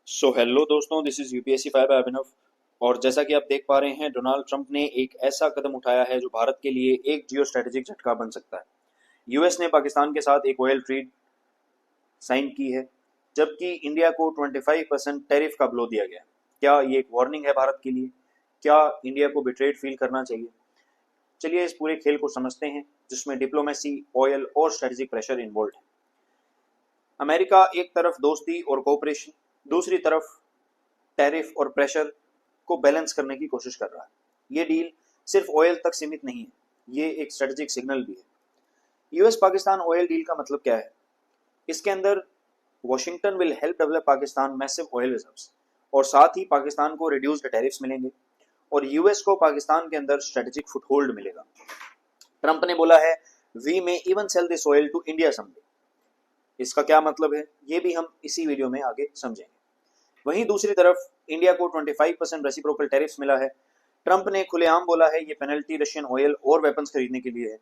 So hello दोस्तों, this is UPSC 5 by अभिनव। और जैसा कि आप देख पा रहे हैं, डोनाल्ड ट्रंप ने एक ऐसा कदम उठाया है जो भारत के लिए एक जियो स्ट्रेटेजिक झटका बन सकता है। यूएस ने पाकिस्तान के साथ एक ऑयल ट्रेड साइन की है, जबकि इंडिया को 25% टैरिफ का ब्लो दिया गया। क्या ये एक वार्निंग है भारत के लिए? क्या इंडिया को बिट्रेड फील करना चाहिए? चलिए इस पूरे खेल को समझते हैं, जिसमें डिप्लोमेसी, ऑयल और स्ट्रेटेजिक प्रेशर इन्वॉल्व है। अमेरिका एक तरफ दोस्ती और कोऑपरेशन, दूसरी तरफ टैरिफ और प्रेशर को बैलेंस करने की कोशिश कर रहा है। ये डील सिर्फ ऑयल तक सीमित नहीं है, ये एक स्ट्रेटेजिक सिग्नल भी है। यूएस पाकिस्तान ऑयल डील का मतलब क्या है? इसके अंदर Washington will help develop Pakistan massive oil reserves, और साथ ही पाकिस्तान को रिड्यूस्ड टैरिफ्स मिलेंगे और यूएस को पाकिस्तान के अंदर स्ट्रेटेजिक फुटहोल्ड मिलेगा। ट्रंप ने बोला है, we may even sell this oil to India someday. इसका क्या मतलब है, ये भी हम इसी वीडियो में आगे समझेंगे। वहीं दूसरी तरफ इंडिया को 25% रेसिप्रोकल टैरिफ्स मिला है। ट्रंप ने खुलेआम बोला है, ये पेनल्टी रशियन ऑयल और वेपन्स खरीदने के लिए है।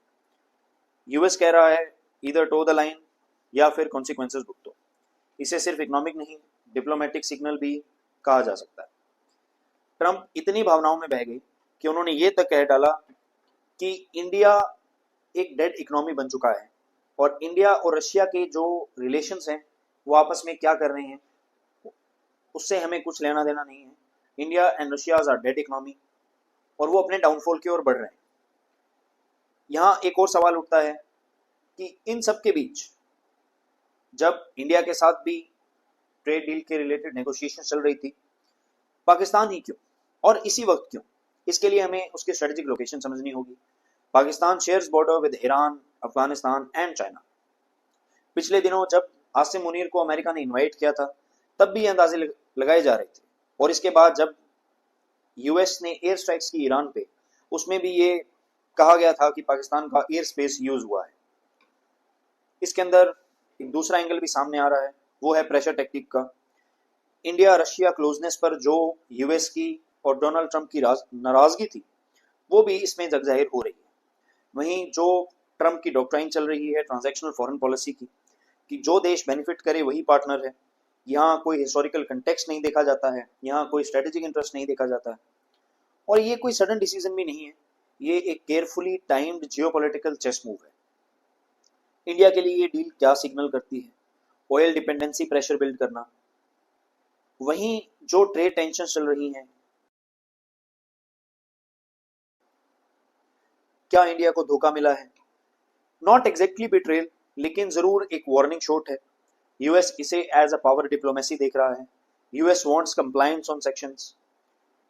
यूएस कह रहा है, इधर टो द लाइन या फिर कॉन्सिक्वेंसेस भुगतो। इसे सिर्फ इकोनॉमिक नहीं, डिप्लोमेटिक सिग्नल भी कहा जा सकता है। ट्रंप इतनी भावनाओं में बह गए कि उन्होंने ये तक कह डाला कि इंडिया एक डेड इकोनॉमी बन चुका है और इंडिया और रशिया के जो रिलेशंस हैं वो आपस में क्या कर रहे हैं उससे हमें कुछ लेना देना नहीं है। India and Russia are dead economy और वो अपने डाउनफॉल की ओर बढ़ रहे हैं। यहाँ एक और सवाल उठता है कि इन सब के बीच जब इंडिया के साथ भी ट्रेड डील के रिलेटेड नेगोशिएशन चल रही थी, पाकिस्तान ही क्यों और इसी वक्त क्यों? इसके लिए हमें उसकी स्ट्रेटेजिक लोकेशन समझनी होगी। Pakistan shares border with Iran, Afghanistan and China. पिछले दिनों जब आसिम मुनीर को अमेरिका ने इनवाइट किया था, तब भी ये अंदाजे लगाए जा रहे थे, और इसके बाद जब यूएस ने एयर स्ट्राइक्स की ईरान पे, उसमें भी ये कहा गया था कि पाकिस्तान का एयर स्पेस यूज हुआ है। इसके अंदर एक दूसरा एंगल भी सामने आ रहा है, वो है प्रेशर टेक्निक का। इंडिया रशिया क्लोजनेस पर जो यूएस की और डोनाल्ड ट्रंप की नाराजगी थी, वो भी इसमें जगजाहिर हो रही है। वहीं जो ट्रंप की डॉक्ट्राइन चल रही है ट्रांजैक्शनल फॉरेन पॉलिसी की, कि जो देश बेनिफिट करे वही पार्टनर है। यहाँ कोई हिस्टोरिकल कंटेक्स्ट नहीं देखा जाता है, यहाँ कोई स्ट्रेटेजिक इंटरेस्ट नहीं देखा जाता है, और ये कोई सडन डिसीजन भी नहीं है। ये एक carefully timed geopolitical chess move है। इंडिया के लिए ये डील क्या सिग्नल करती है? ऑयल डिपेंडेंसी प्रेशर बिल्ड करना। वहीं जो ट्रेड टेंशन चल रही हैं, क्या इंडिया को धोखा मिला है? नॉट एग्जैक्टली बिट्रेल, लेकिन जरूर एक वार्निंग शॉट है। यूएस इसे एज अ पावर डिप्लोमेसी देख रहा है। US wants compliance on sections,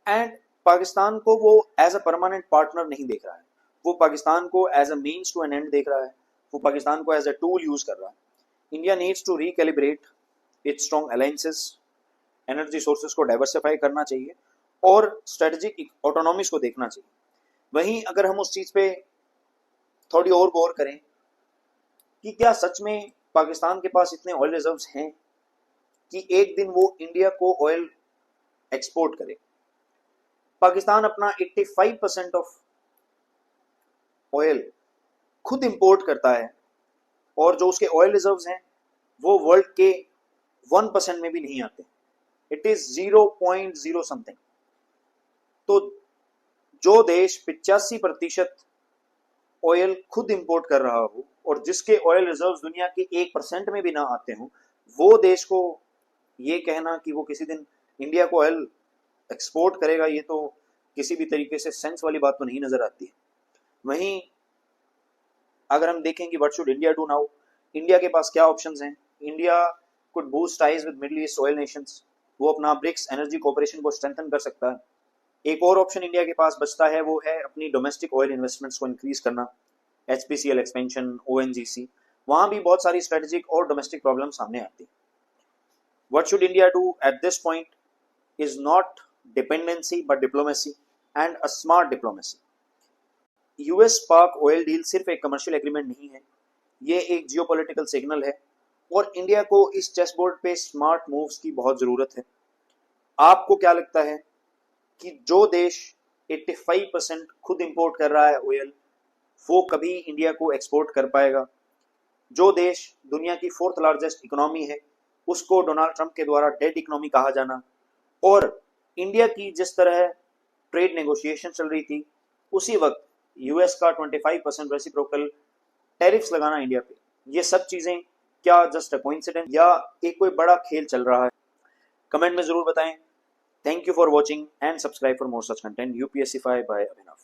and Pakistan को वो एज अ परमानेंट पार्टनर नहीं देख रहा है। वो पाकिस्तान को as a means to an end देख रहा है। वो पाकिस्तान को एज अ टूल यूज कर रहा है। India needs to recalibrate its strong alliances, energy sources को डाइवर्सिफाई करना चाहिए और स्ट्रेटेजिक ऑटोनॉमीज को देखना चाहिए। वहीं अगर हम उस चीज पे थोड़ी और गौर करें कि क्या सच में पाकिस्तान के पास इतने ऑयल रिजर्व्स हैं कि एक दिन वो इंडिया को ऑयल एक्सपोर्ट करे। पाकिस्तान अपना 85% ऑफ ऑयल खुद इंपोर्ट करता है, और जो उसके ऑयल रिजर्व्स हैं वो वर्ल्ड के 1% में भी नहीं आते। It is 0.0 something. तो जो देश 85% ऑयल खुद इंपोर्ट कर रहा हो और जिसके ऑयल रिजर्व्स दुनिया के 1% में भी ना आते हो, वो देश को ये कहना कि वो किसी दिन इंडिया को ऑयल एक्सपोर्ट करेगा, ये तो किसी भी तरीके से सेंस वाली बात तो नहीं नजर आती है। वहीं अगर हम देखें कि what should India do now, India के पास क्या ऑप्शंस हैं? India could boost ties with middle east oil Nations. वो अपना ब्रिक्स एनर्जी कोऑपरेशन को स्ट्रेंथन कर सकता है। एक और ऑप्शन इंडिया के पास बचता है, वो है अपनी डोमेस्टिक ऑयल इन्वेस्टमेंट्स को इंक्रीज करना, एचपीसीएल एक्सपेंशन, ओएनजीसी। वहां भी बहुत सारी स्ट्रेटेजिक और डोमेस्टिक प्रॉब्लम सामने आती है। What should India do at this point is not dependency but diplomacy, and a smart diplomacy. US पाक ऑयल डील सिर्फ एक कमर्शियल एग्रीमेंट नहीं है, ये एक जियोपॉलिटिकल सिग्नल है, और इंडिया को इस चेस बोर्ड पे स्मार्ट मूव्स की बहुत जरूरत है। आपको क्या लगता है कि जो देश 85% खुद इंपोर्ट कर रहा है ऑयल, वो कभी इंडिया को एक्सपोर्ट कर पाएगा? जो देश दुनिया की 4th लार्जेस्ट इकोनॉमी है, उसको डोनाल्ड ट्रंप के द्वारा डेड इकोनॉमी कहा जाना, और इंडिया की जिस तरह ट्रेड नेगोशिएशन चल रही थी उसी वक्त यूएस का 25% रेसिप्रोकल टैरिफ्स लगाना इंडिया पे, ये सब चीजें क्या जस्ट अ कोइंसिडेंस या एक कोई बड़ा खेल चल रहा है? कमेंट में जरूर बताएं। Thank you for watching and subscribe for more such content. UPSC 5 by Abhinav.